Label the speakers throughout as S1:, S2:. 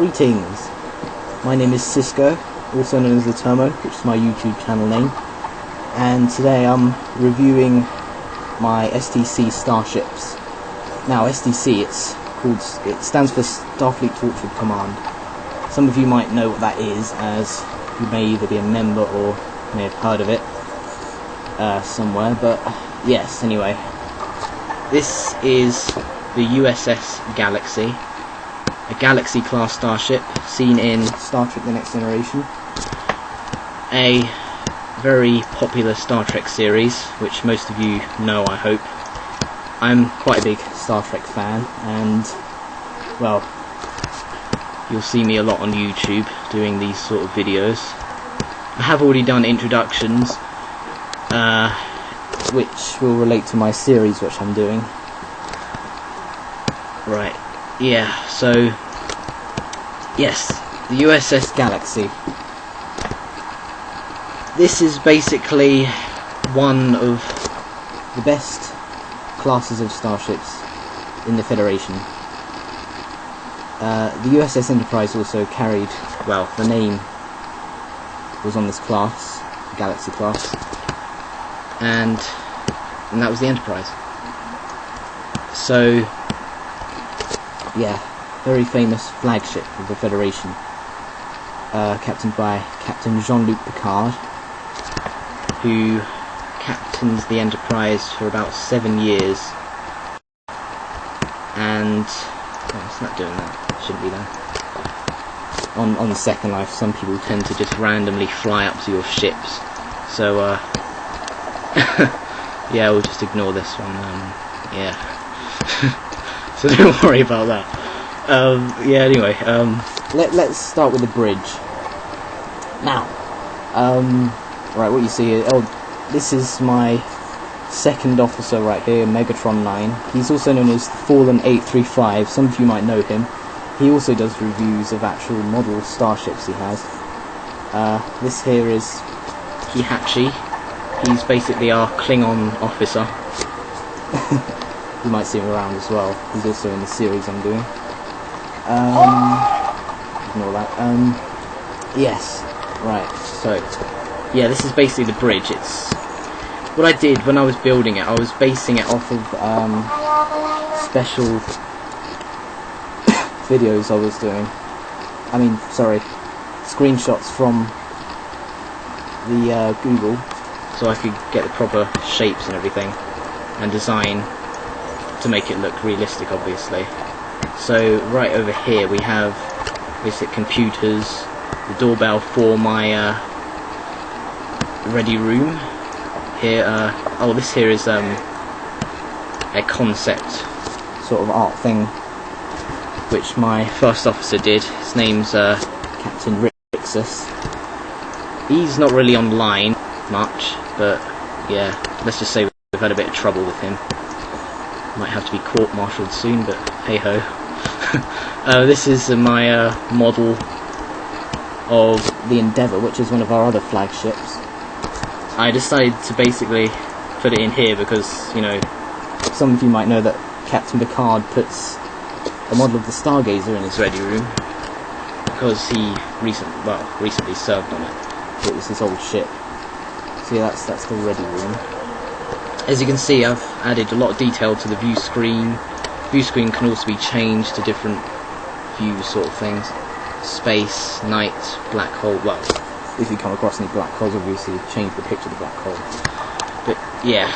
S1: Greetings, my name is Cisco, also known as the Termo, which is my YouTube channel name, and today I'm reviewing my STC Starships. Now STC, it stands for Starfleet Torchwood Command. Some of you might know what that is, as you may either be a member or may have heard of it somewhere, but yes, anyway. This is the USS Galaxy, a Galaxy-class starship seen in Star Trek: The Next Generation, a very popular Star Trek series, which most of you know, I hope. I'm quite a big Star Trek fan, and, well, you'll see me a lot on YouTube doing these sort of videos. I have already done introductions, which will relate to my series which I'm doing. Right, yeah, so, yes, the USS Galaxy. This is basically one of the best classes of starships in the Federation. The USS Enterprise also carried, well, the name was on this class, the Galaxy class, and that was the Enterprise. So, yeah, very famous flagship of the Federation, captained by Captain Jean-Luc Picard, who captains the Enterprise for about 7 years, and oh, it's not doing that. Shouldn't be there. On the Second Life, some people tend to just randomly fly up to your ships, so yeah, we'll just ignore this one. Yeah, so don't worry about that. Yeah, anyway, let's start with the bridge. Now, right, what you see here, this is my second officer right here, Megatron 9. He's also known as the Fallen 835, some of you might know him. He also does reviews of actual model starships he has. This here is Kihachi. He's basically our Klingon officer. You might see him around as well. He's also in the series I'm doing. Ignore that. Yes, right, so, yeah, this is basically the bridge. It's what I did when I was building it. I was basing it off of special videos I was doing. Screenshots from the Google, so I could get the proper shapes and everything, and design to make it look realistic, obviously. So right over here we have basic computers, the doorbell for my ready room. Here, this here is a concept sort of art thing which my first officer did. His name's Captain Rixus. He's not really online much, but yeah, let's just say we've had a bit of trouble with him. Might have to be court-martialed soon, but hey ho. This is my model of the Endeavour, which is one of our other flagships. I decided to basically put it in here because, you know, some of you might know that Captain Picard puts a model of the Stargazer in his ready room because he recently served on it. It was his old ship. So yeah, that's the ready room. As you can see, I've added a lot of detail to the view screen. View screen can also be changed to different view sort of things. Space, night, black hole. Well, if you come across any black holes, obviously change the picture of the black hole. But yeah,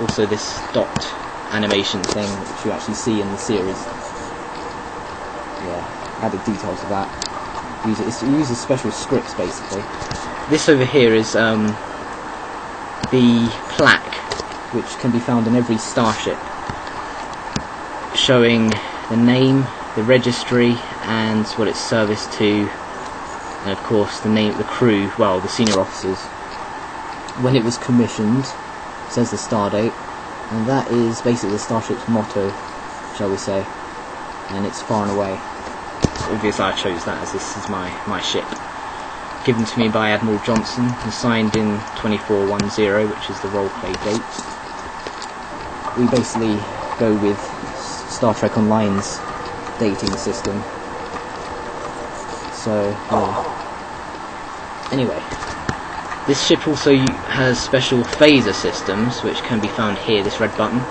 S1: also this dot animation thing, which you actually see in the series. Yeah, added details of that. It uses special scripts, basically. This over here is the plaque, which can be found in every starship, showing the name, the registry, and what it's serviced to, and of course the name, the crew, well, the senior officers. When it was commissioned, it says the star date, and that is basically the starship's motto, shall we say, and it's far and away. Obviously I chose that as this is my ship. Given to me by Admiral Johnson and signed in 2410, which is the roleplay date. We basically go with Star Trek Online's dating system. So, yeah. Anyway, this ship also has special phaser systems, which can be found here, this red button.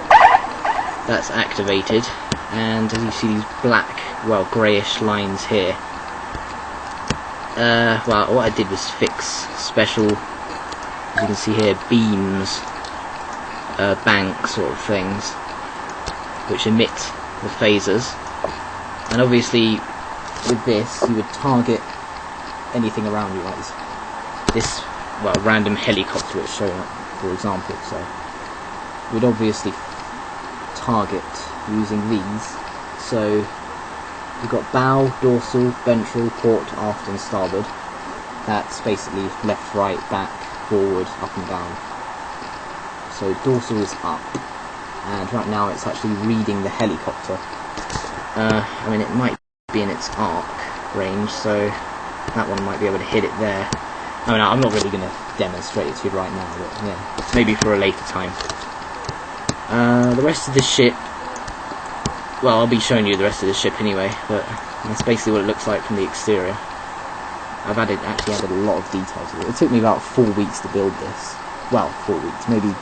S1: That's activated, and as you see these black, well, greyish lines here. Well, what I did was fix special, as you can see here, beams, bank sort of things, which emit the phasers. And obviously, with this, you would target anything around you, like this, well, random helicopter it's showing up, for example. So, we'd obviously target using these. So, we've got bow, dorsal, ventral, port, aft and starboard. That's basically left, right, back, forward, up and down. So dorsal is up, and right now it's actually reading the helicopter. I mean, it might be in its arc range, so that one might be able to hit it there. I mean, I'm not really going to demonstrate it to you right now, but yeah, maybe for a later time. The rest of the ship, well, I'll be showing you the rest of the ship anyway, but that's basically what it looks like from the exterior. I've actually added a lot of details to it. It took me about 4 weeks to build this. Well, 4 weeks, maybe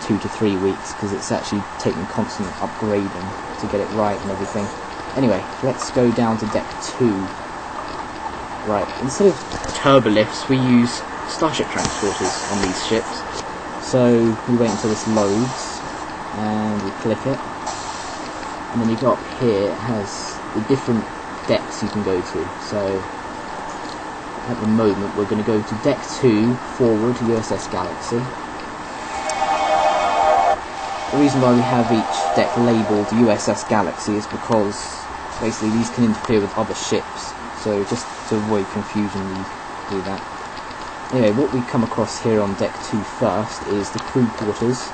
S1: 2 to 3 weeks, because it's actually taken constant upgrading to get it right and everything. Anyway, let's go down to deck 2. Right, instead of turbolifts, we use Starship transporters on these ships. So we wait until this loads, and we click it. And then you go up here, it has the different decks you can go to. So at the moment we're going to go to deck 2, forward, USS Galaxy. The reason why we have each deck labelled USS Galaxy is because basically these can interfere with other ships. So just to avoid confusion we do that. Anyway, what we come across here on deck 2 first is the crew quarters.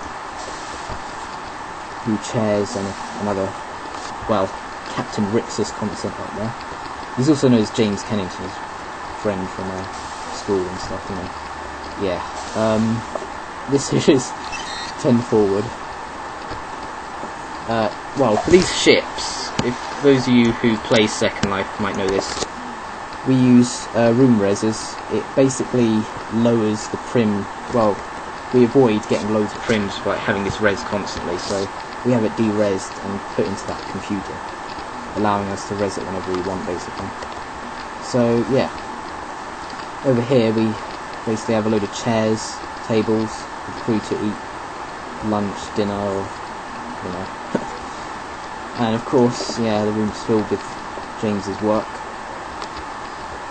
S1: New chairs and another, well, Captain Rix's concept up there. He's also known as James Kennington's friend from school and stuff, you know. Yeah. This is 10 forward. Well, for these ships, if those of you who play Second Life might know this, we use room reses. It basically lowers the prim. Well, we avoid getting loads of prims by having this res constantly, so we have it de-resed and put into that computer, allowing us to res it whenever we want, basically. So yeah, over here we basically have a load of chairs, tables for the crew to eat lunch, dinner, or, you know. And of course, yeah, the room's filled with James's work.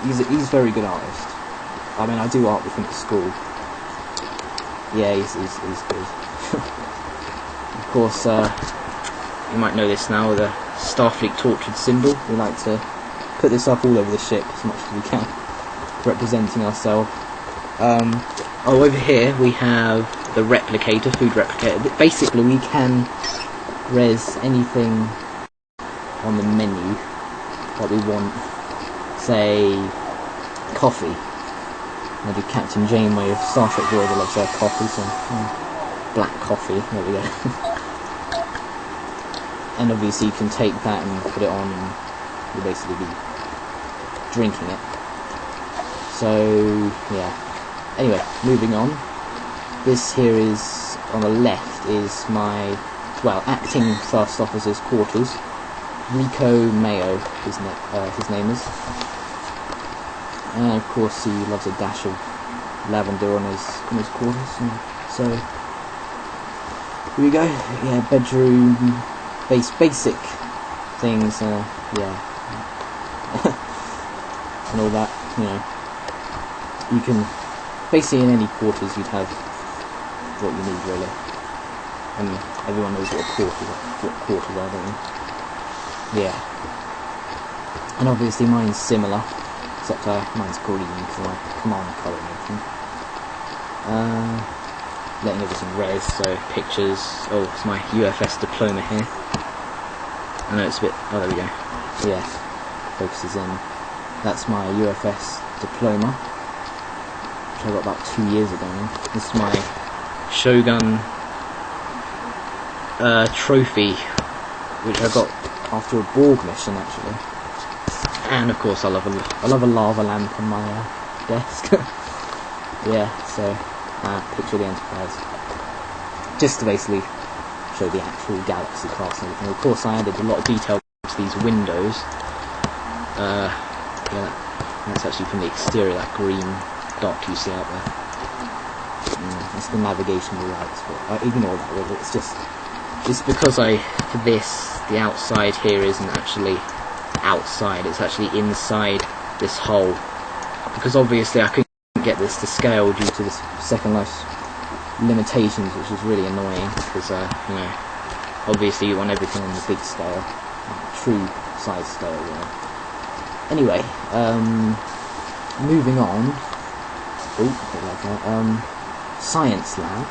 S1: He's a very good artist. I mean, I do art with him at school. Yeah, he's good. Of course, you might know this now, the Starfleet tortured symbol. We like to put this up all over the ship as much as we can, representing ourselves. Oh, over here we have the replicator, food replicator. Basically, we can res anything on the menu that we want. Say, coffee. Maybe Captain Janeway of Star Trek Voyager loves their coffee, so black coffee, there we go. And obviously you can take that and put it on and you'll basically be drinking it. So, yeah. Anyway, moving on. This here is, on the left, is my, well, acting first officer's quarters. Rico Mayo, his name is. And of course he loves a dash of lavender on his quarters. And so here we go. Yeah, bedroom, basic things. Yeah, and all that. You know, you can basically in any quarters you'd have what you need really. And everyone knows what quarters are, don't you? Yeah. And obviously mine's similar. Except mine's green because I like command colour and everything. Letting everything res, so pictures. Oh, it's my UFS diploma here. I know it's a bit. Oh, there we go. Yeah, focuses in. That's my UFS diploma, which I got about 2 years ago now. This is my Shogun trophy, which I got after a Borg mission actually. And of course, I love a lava lamp on my desk. Yeah, so picture of the Enterprise, just to basically show the actual galaxy class and everything. Of course, I added a lot of detail to these windows. Yeah, that's actually from the exterior, that green dot you see out there. That's the navigational lights, but I ignore that really. It's because for this, the outside here isn't actually outside, it's actually inside this hole, because obviously I couldn't get this to scale due to the Second Life limitations, which is really annoying, because you know, obviously you want everything on the big scale, true size scale, you know. Anyway, moving on. Science lab.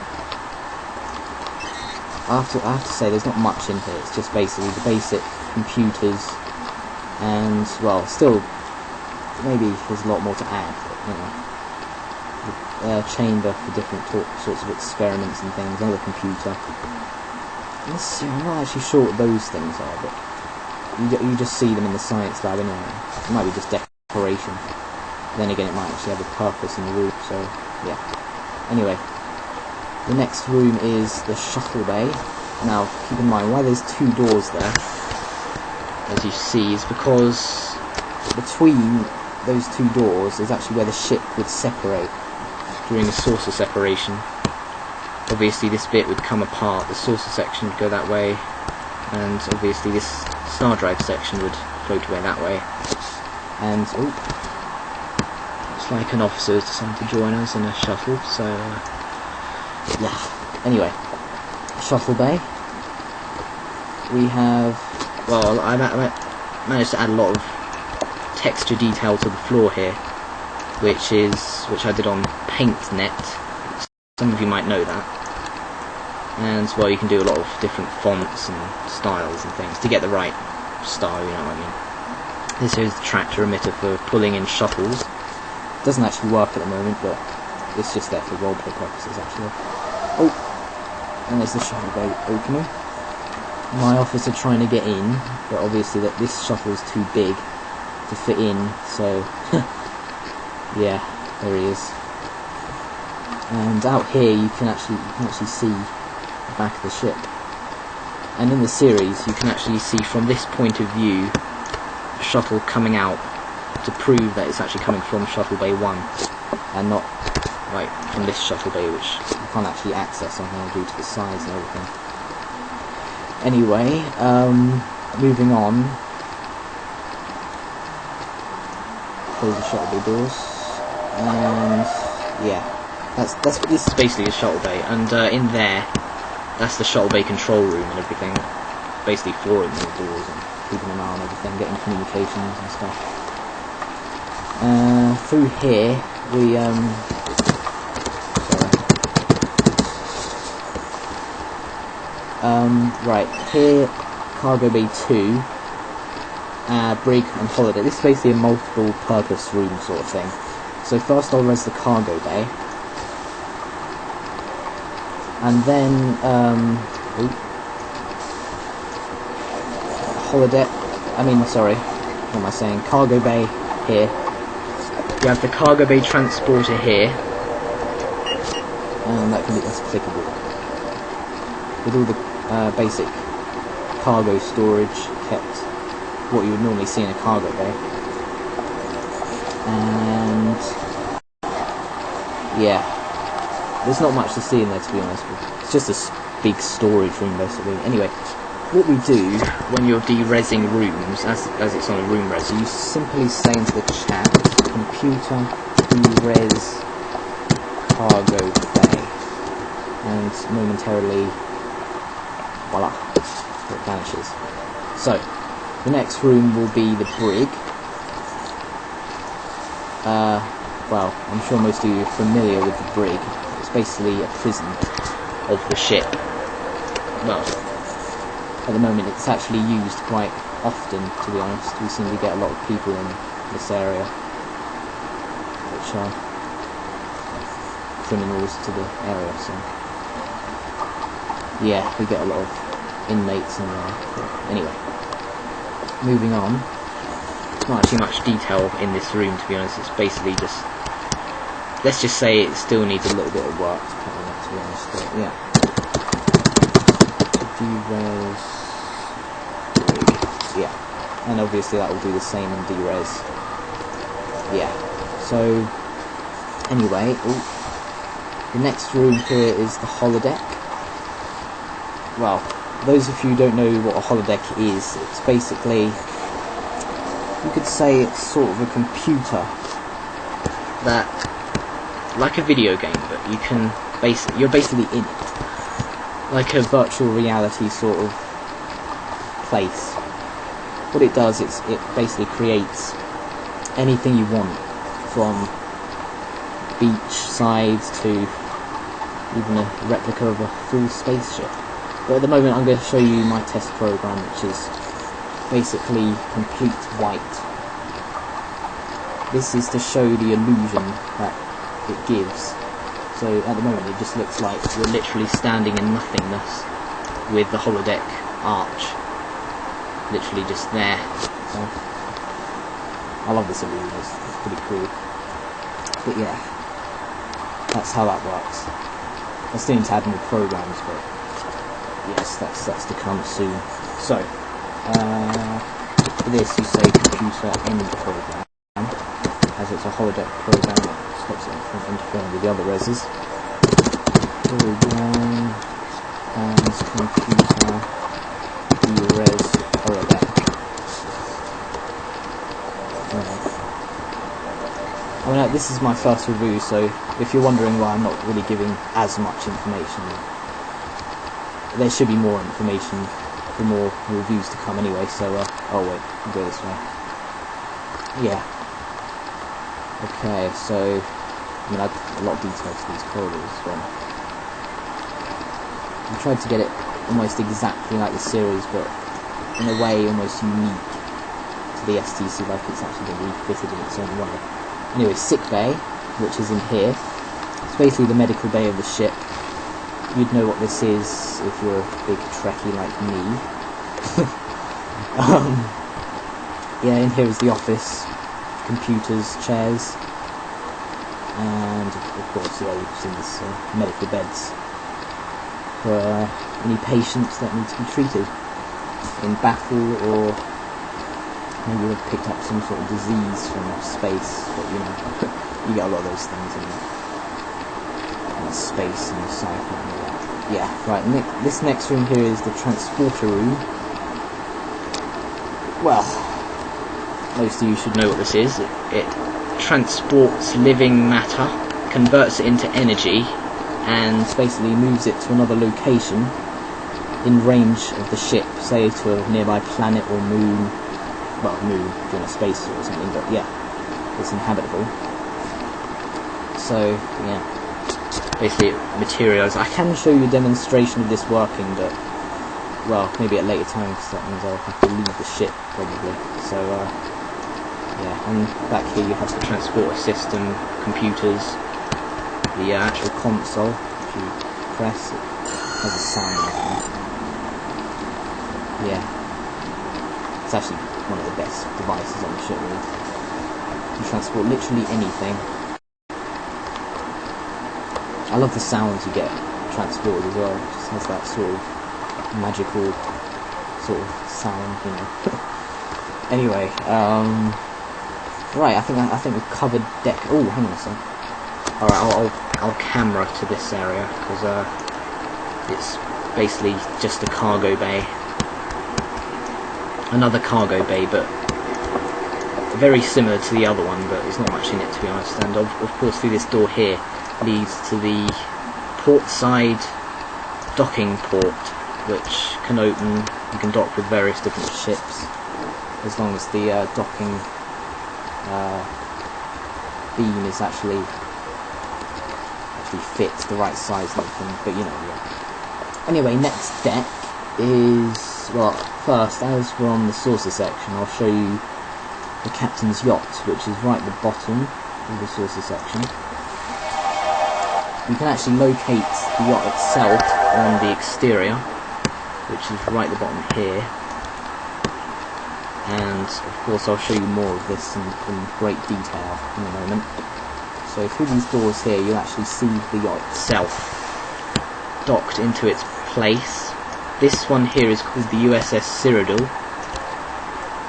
S1: I have to say, there's not much in here. It's just basically the basic computers, and well, still maybe there's a lot more to add. But, you know, the chamber for different sorts of experiments and things. Another computer. Let's see. I'm not actually sure what those things are, but you just see them in the science lab anyway. It might be just decoration. Then again, it might actually have a purpose in the room. So yeah. Anyway, the next room is the shuttle bay. Now, keep in mind, why there's two doors there, as you see, is because between those two doors is actually where the ship would separate during the saucer separation. Obviously, this bit would come apart, the saucer section would go that way, and obviously this star drive section would float away that way. And, looks like an officer has decided to join us in a shuttle, so, yeah. Anyway, shuttle bay. We have, well, I managed to add a lot of texture detail to the floor here, which I did on PaintNet. Some of you might know that. And, well, you can do a lot of different fonts and styles and things to get the right style, you know what I mean. This is the tractor emitter for pulling in shuttles. Doesn't actually work at the moment, but it's just there for roleplay purposes, actually. Oh, and there's the shuttle bay opening. My officer trying to get in, but obviously this shuttle is too big to fit in, so yeah, there he is. And out here you can actually see the back of the ship. And in the series you can actually see from this point of view the shuttle coming out, to prove that it's actually coming from Shuttle Bay 1 and not like from this shuttle bay, which you can't actually access on here due to the size and everything. Anyway, moving on. Close the shuttle bay doors, and yeah, this is basically a shuttle bay, and in there, that's the shuttle bay control room and everything. Basically, for opening the doors and keeping an eye on everything, getting communications and stuff. Through here, we right here, cargo bay 2, brig and holiday. This is basically a multiple purpose room sort of thing. So first I'll res the cargo bay, and then holiday. What am I saying? Cargo bay here. You have the cargo bay transporter here, and that's clickable with all the basic cargo storage kept, what you would normally see in a cargo bay. And yeah, there's not much to see in there, to be honest. It's just a big storage room basically. Anyway, what we do when you're de-resing rooms, as it's on a room res, you simply say into the chat, computer de-res cargo bay, and momentarily, voila, it vanishes. So, the next room will be the brig. Well, I'm sure most of you are familiar with the brig. It's basically a prison of the ship. Well, at the moment it's actually used quite often, to be honest. We seem to get a lot of people in this area which are criminals to the area, so yeah, we get a lot of inmates in there. But anyway, moving on. not actually much detail in this room, to be honest. It's basically just, let's just say it still needs a little bit of work to put on it, to be honest. But yeah, D-res, yeah, and obviously that will do the same in D-res. Yeah. So anyway, the next room here is the holodeck. Well, those of you who don't know what a holodeck is, it's basically, you could say it's sort of a computer that, like a video game, but you can you're basically in it, like a virtual reality sort of place. What it does, it basically creates anything you want, from beach sides to even a replica of a full spaceship. But at the moment I'm going to show you my test program, which is basically complete white. This is to show the illusion that it gives. So at the moment it just looks like we're literally standing in nothingness with the holodeck arch literally just there. So I love this illusion, it's pretty cool. But yeah, that's how that works. I still need to add more programs, but yes, that's to come soon. So, for this you say computer end program, as it's a holodeck program that stops it from interfering with the other reses. Program and computer res holodeck. I mean, this is my first review, so if you're wondering why I'm not really giving as much information, there should be more information for more reviews to come anyway, so, oh wait, I'll go this way. Yeah. Okay, so, I mean, a lot of detail to these corridors as well. I tried to get it almost exactly like the series, but in a way almost unique to the STC, like it's actually been refitted in its own way. Anyway, sick bay, which is in here. It's basically the medical bay of the ship. You'd know what this is if you're a big Trekkie like me. Yeah, in here is the office, computers, chairs, and of course, yeah, you've seen this medical beds for any patients that need to be treated in battle, or maybe they've picked up some sort of disease from space, but you know, you get a lot of those things in space and sci-fi and all that. Yeah, right, this next room here is the transporter room. Well, most of you should know what this is. It transports living matter, converts it into energy, and basically moves it to another location in range of the ship, say to a nearby planet or moon. Well, moon during a space or something, but yeah, it's inhabitable. So, yeah, basically it materialises. I can show you a demonstration of this working, but, well, maybe at a later time, because that means I'll have to leave the ship, probably. So, yeah, and back here you have the transporter system, computers, the actual console. If you press, it has a sound in it. Yeah, it's actually one of the best devices on the ship, really. You transport literally anything. I love the sounds you get transported as well. It just has that sort of magical sort of sound, you know. Anyway, right, I think we've covered deck. Oh, hang on a sec. Alright, I'll camera to this area, because it's basically just a cargo bay. Another cargo bay, but very similar to the other one, but there's not much in it, to be honest. And of course, through this door here leads to the port side docking port, which can open. You can dock with various different ships, as long as the docking beam is actually fits the right size and everything. But you know, yeah. Anyway, next deck is, well, first, as we're on the saucer section, I'll show you the captain's yacht, which is right at the bottom of the saucer section. You can actually locate the yacht itself on the exterior, which is right at the bottom here. and of course I'll show you more of this in great detail in a moment. So through these doors here you'll actually see the yacht itself docked into its place. This one here is called the USS Cyrodiil.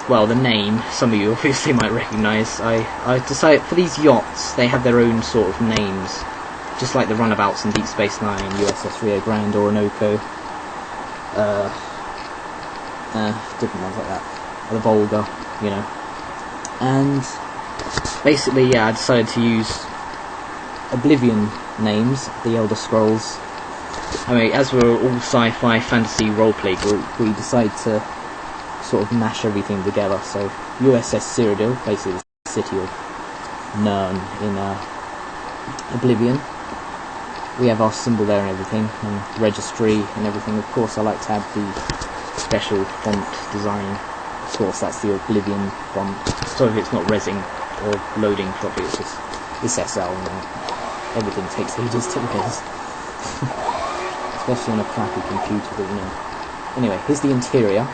S1: Well, the name, some of you obviously might recognise. I decided, for these yachts, they have their own sort of names, just like the runabouts in Deep Space Nine, USS Rio Grande, Orinoco, different ones like that, the Volga, you know. And basically, yeah, I decided to use Oblivion names, the Elder Scrolls. I mean, as we're all sci-fi fantasy roleplay group, we decided to sort of mash everything together. So USS Cyrodiil, basically the city of Nern in Oblivion. We have our symbol there and everything, and registry and everything. Of course, I like to have the special font design. Of course, that's the Oblivion font. So if it's not resing or loading properly, it's just this SL. You know, everything takes ages to res, especially on a crappy computer. But you know. Anyway, here's the interior.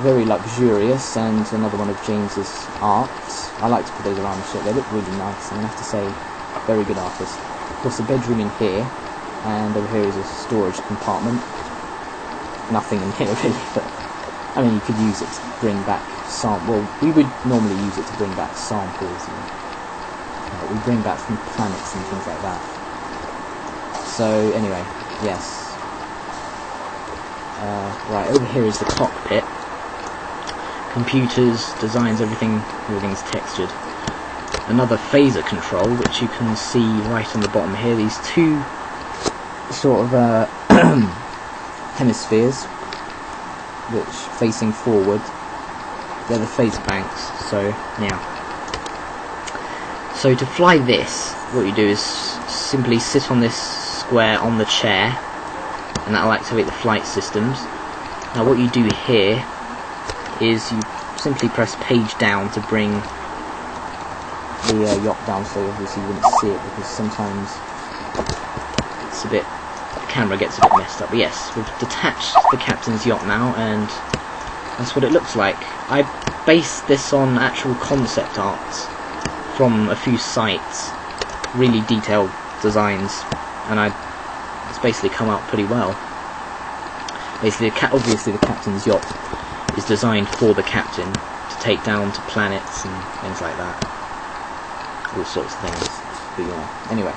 S1: Very luxurious, and another one of James's arts. I like to put those around the ship. They look really nice. I'm gonna have to say, very good artist. Of course, a bedroom in here, and over here is a storage compartment. Nothing in here really, but I mean, you could use it to bring back well, we would normally use it to bring back samples. You know, but we bring back from planets and things like that. So anyway, yes. Right, over here is the cockpit. Computers, designs, everything's textured. Another phaser control, which you can see right on the bottom here. These two sort of hemispheres, which facing forward, they're the phaser banks. So now, so to fly this, what you do is simply sit on this square on the chair, and that'll activate the flight systems. Now what you do here is you simply press page down to bring the yacht down, so obviously you wouldn't see it because sometimes it's a bit, the camera gets a bit messed up. But yes, we've detached the captain's yacht now, and that's what it looks like. I based this on actual concept arts from a few sites, really detailed designs, and it's basically come out pretty well. Basically, obviously the captain's yacht is designed for the captain to take down to planets and things like that. All sorts of things. But yeah. Anyway,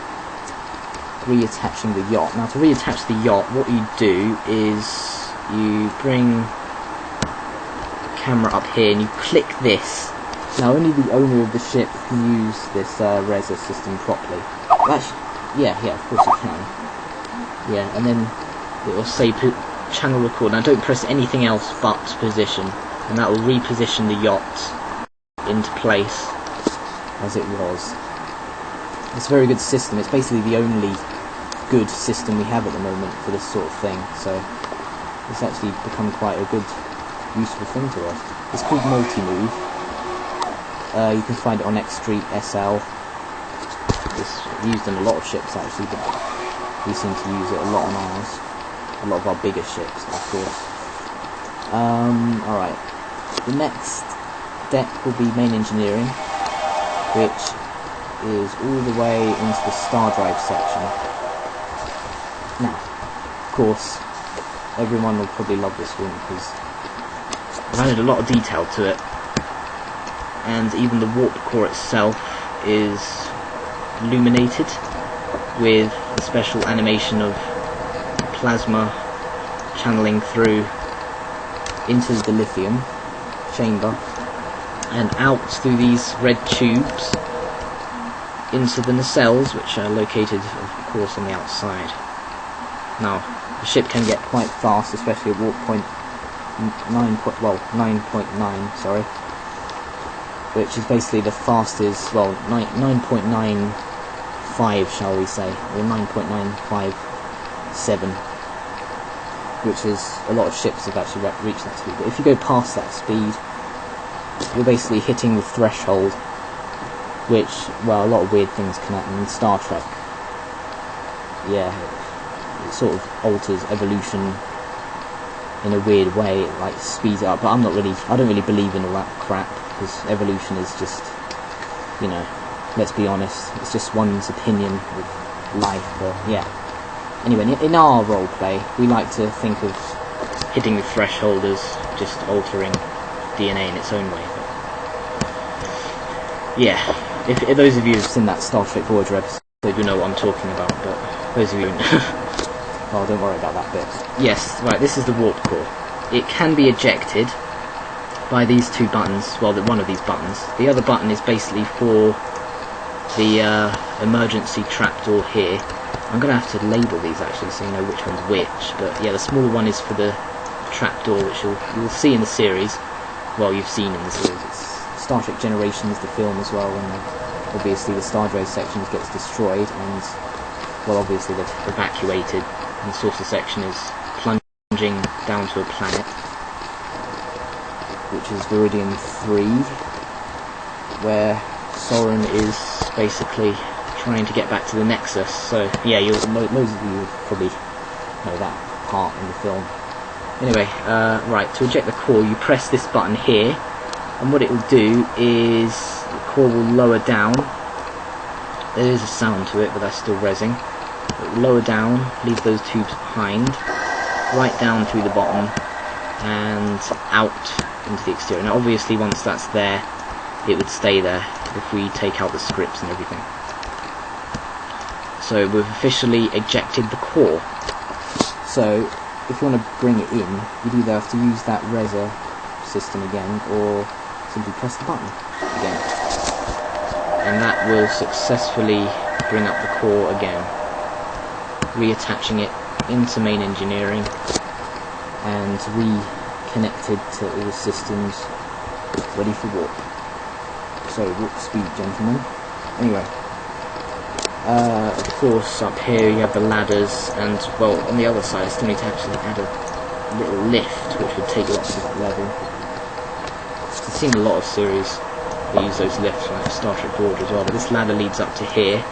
S1: reattaching the yacht. Now to reattach the yacht, what you do is you bring the camera up here and you click this. Now only the owner of the ship can use this Reza system properly. Actually, yeah, of course you can. Yeah, and then it will say channel record. Now don't press anything else but position, and that will reposition the yacht into place as it was. It's a very good system. It's basically the only good system we have at the moment for this sort of thing, so it's actually become quite a good, useful thing to us. It's called Multi-Move. You can find it on X Street SL. It's used in a lot of ships actually, but we seem to use it a lot on ours. A lot of our bigger ships, of course. Alright. The next deck will be main engineering, which is all the way into the star drive section. Now, of course, everyone will probably love this one because I've added a lot of detail to it, and even the warp core itself is illuminated with a special animation of plasma channeling through into the lithium chamber and out through these red tubes into the nacelles, which are located of course on the outside. Now the ship can get quite fast, especially at warp point 9.9, sorry, which is basically the fastest, well, 9.95 shall we say, or 9.957, which is, a lot of ships have actually reached that speed. But if you go past that speed, you're basically hitting the threshold, which, well, a lot of weird things can happen in Star Trek. Yeah, it sort of alters evolution in a weird way, it like speeds it up. But I don't really believe in all that crap, because evolution is just, you know, let's be honest, it's just one's opinion of life. But yeah. Anyway, in our roleplay, we like to think of hitting the threshold as just altering DNA in its own way. But yeah, if those of you who've seen that Starship Voyager episode, you know what I'm talking about. But those of you, oh, don't worry about that bit. Yes, right. This is the warp core. It can be ejected by these two buttons. Well, one of these buttons. The other button is basically for the emergency trapdoor here. I'm going to have to label these actually so you know which one's which, but yeah, the smaller one is for the trapdoor, which you'll see in the series. Well, you've seen in the series. It's Starship Generations, the film as well, and obviously the Stardray section gets destroyed, and well, obviously they've evacuated, and the saucer section is plunging down to a planet, which is Viridian 3, where Soren is basically trying to get back to the Nexus. So yeah, most of you probably know that part in the film. Anyway, right, to eject the core, you press this button here, and what it will do is the core will lower down. There is a sound to it, but that's still rezzing. It will lower down, leave those tubes behind, right down through the bottom, and out into the exterior. Now obviously once that's there, it would stay there if we take out the scripts and everything. So we've officially ejected the core. So if you want to bring it in, you'd either have to use that Reza system again, or simply press the button again. And that will successfully bring up the core again, reattaching it into main engineering and reconnected to all the systems, ready for warp. So warp speed, gentlemen. Anyway. Of course, up here you have the ladders, and well, on the other side I still need to actually add a little lift, which would take you up to that level. I've seen a lot of series that use those lifts, like Starship Voyager as well, but this ladder leads up to here,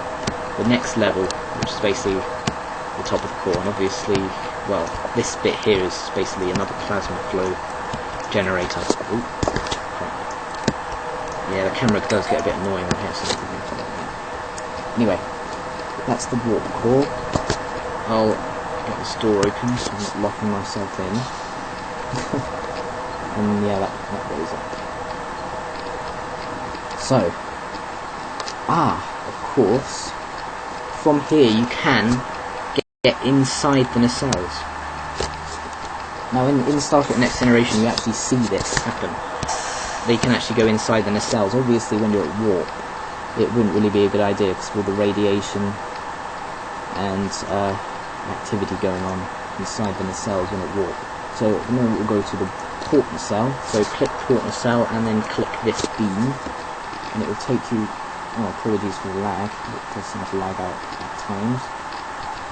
S1: the next level, which is basically the top of the core, and obviously, well, this bit here is basically another plasma flow generator. Ooh, crap. Yeah, the camera does get a bit annoying on here, so anyway, that's the warp core. I'll get this door open so I'm not locking myself in. And yeah, that goes up. So, of course, from here you can get inside the nacelles. Now in Starship Next Generation you actually see this happen. They can actually go inside the nacelles. Obviously when you're at warp, it wouldn't really be a good idea because of all the radiation and activity going on inside the nacelles when it warp. So at the moment we'll go to the port nacelle. So click port nacelle and then click this beam, and it will take you. Oh, apologies for the lag. It does seem to lag out at times.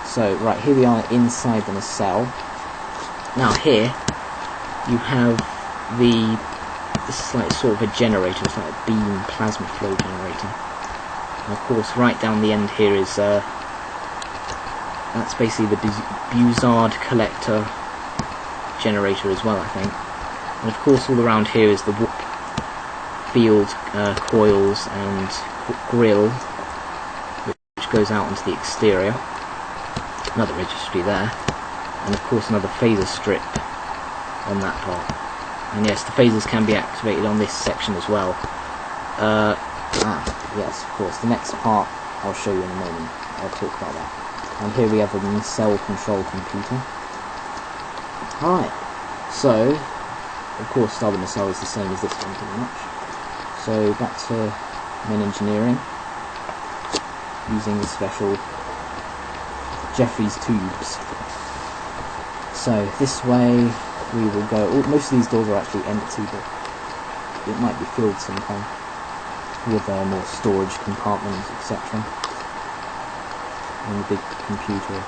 S1: So right, here we are inside the nacelle. Now here you have this is like sort of a generator. It's like a beam plasma flow generator. And of course, right down the end here is that's basically the Buzzard collector generator as well, I think. And of course, all around here is the warp field coils and grill, which goes out into the exterior. Another registry there, and of course another phaser strip on that part. And yes, the phasers can be activated on this section as well. Yes, of course. The next part I'll show you in a moment. I'll talk about that. And here we have a nacelle control computer. Alright, so, of course, Starboard nacelle is the same as this one pretty much. So, back to main engineering, using the special Jeffries tubes. So, this way we will go. Most of these doors are actually empty, but it might be filled sometime with more storage compartments, etc. And the big computer,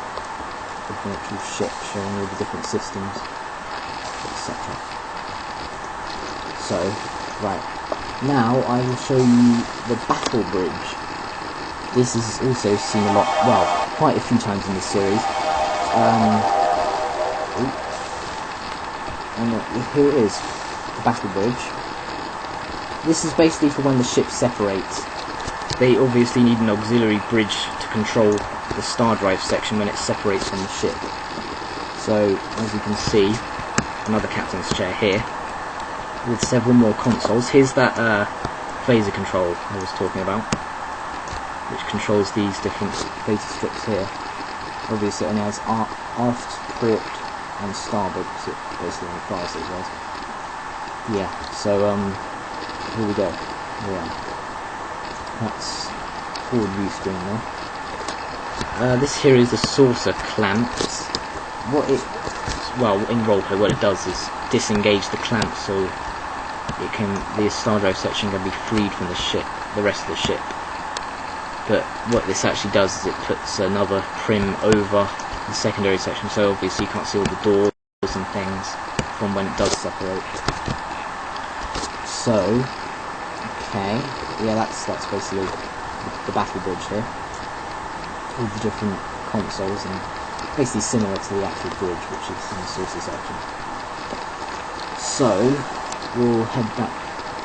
S1: the virtual ship showing all the different systems, etc. So, right, now I will show you the battle bridge. This is also seen a lot, well, quite a few times in this series. here it is, the battle bridge. This is basically for when the ship separates. They obviously need an auxiliary bridge to control the star drive section when it separates from the ship. So, as you can see, another captain's chair here, with several more consoles. Here's that phaser control I was talking about, which controls these different phaser strips here. Obviously it only has aft, port and starboard, because it basically only fires those ways. Yeah, so here we go. Yeah. That's forward view screen there. This here is the saucer clamps. In roleplay, what it does is disengage the clamp so the star drive section can be freed from the rest of the ship. But what this actually does is it puts another prim over the secondary section, so obviously you can't see all the doors and things from when it does separate. So, okay, yeah, that's basically the battle bridge here. All the different consoles, and basically similar to the actual bridge, which is in the saucer section. So, we'll head back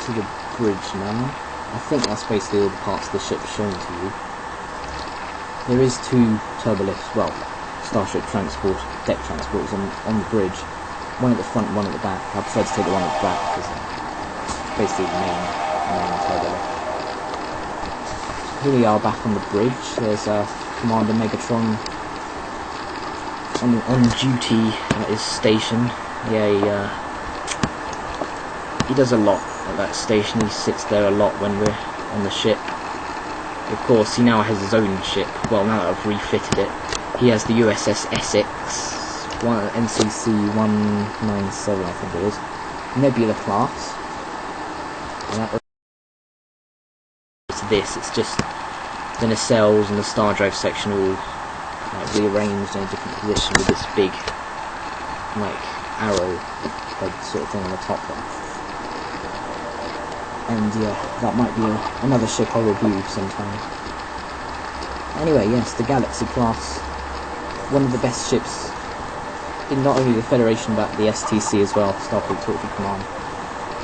S1: to the bridge now. I think that's basically all the parts of the ship shown to you. There is 2 turbolifts, well, Starship deck transporters on the bridge. One at the front, one at the back. I prefer to take the one at the back because it's basically the main turbolift. Here we are back on the bridge. There's Commander Megatron on duty at his station. Yeah, he does a lot at that station. He sits there a lot when we're on the ship. Of course, he now has his own ship. Well, now that I've refitted it, he has the USS Essex, NCC 197, I think it is, Nebula class. And that to this, it's just the nacelles and the star drive section all rearranged in a different position with this big, arrow head sort of thing on the top there. And yeah, that might be another ship I'll review sometime. Anyway, yes, the Galaxy class, one of the best ships in not only the Federation but the STC as well, Starfleet Torture Command.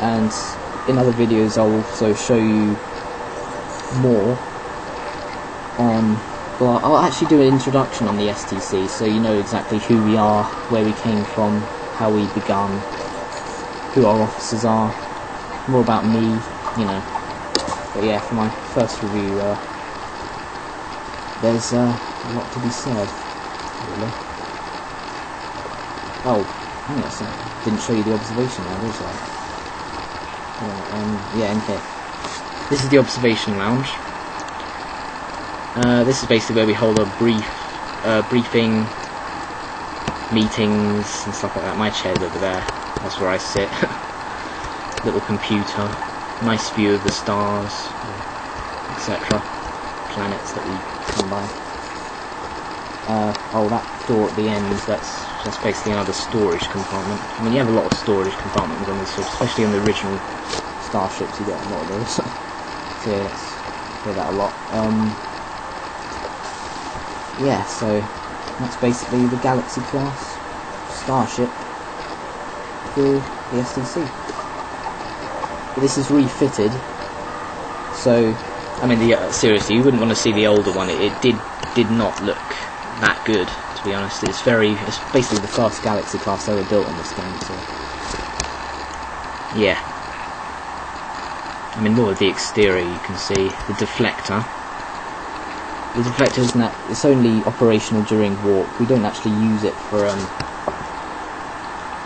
S1: And in other videos I'll also show you more on, well, I'll actually do an introduction on the STC so you know exactly who we are, where we came from, how we begun, who our officers are, more about me, you know. But yeah, for my first review, there's a lot to be said, really. Oh, hang on a second, didn't show you the observation now, was I? Yeah, in here. This is the observation lounge. This is basically where we hold a briefing, meetings and stuff like that. My chair's over there, that's where I sit. Little computer, nice view of the stars, etc. Planets that we come by. Oh, that door at the end, that's basically another storage compartment. I mean, you have a lot of storage compartments on this ship, especially on the original Starships, you get a lot of those. So yeah, let's hear that a lot. Yeah, so that's basically the Galaxy class Starship for the STC. This is refitted, so I mean, seriously, you wouldn't want to see the older one. It did not look that good, to be honest. It's basically the first Galaxy class ever built in this game. So yeah, I mean, more of the exterior you can see. The deflector. The deflector isn't that, it's only operational during warp. We don't actually use it for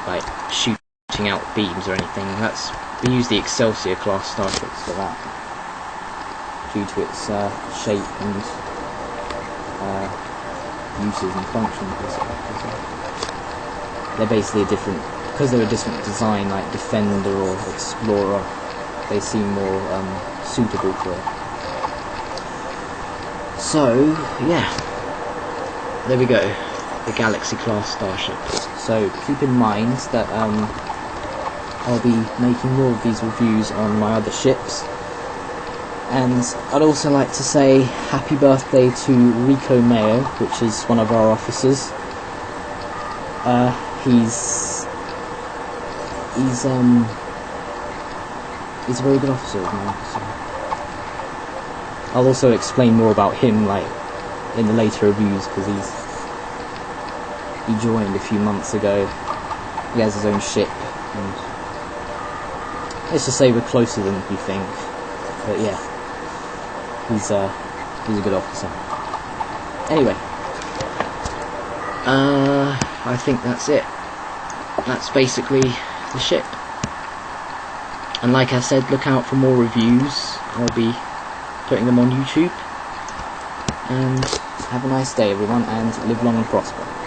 S1: like shooting out beams or anything. We use the Excelsior class starships for that, due to its shape and uses and functions. They're basically because they're a different design, like Defender or Explorer. They seem more suitable for it. So yeah, there we go, the Galaxy class Starship. So keep in mind that I'll be making more of these reviews on my other ships, and I'd also like to say happy birthday to Rico Mayo, which is one of our officers. He's he's a very good officer, man. So. I'll also explain more about him, like, in the later reviews, because he joined a few months ago. He has his own ship, and let's just say we're closer than you think. But yeah, he's a good officer. Anyway, I think that's it. That's basically the ship. And like I said, look out for more reviews. I'll be putting them on YouTube. And have a nice day, everyone, and live long and prosper.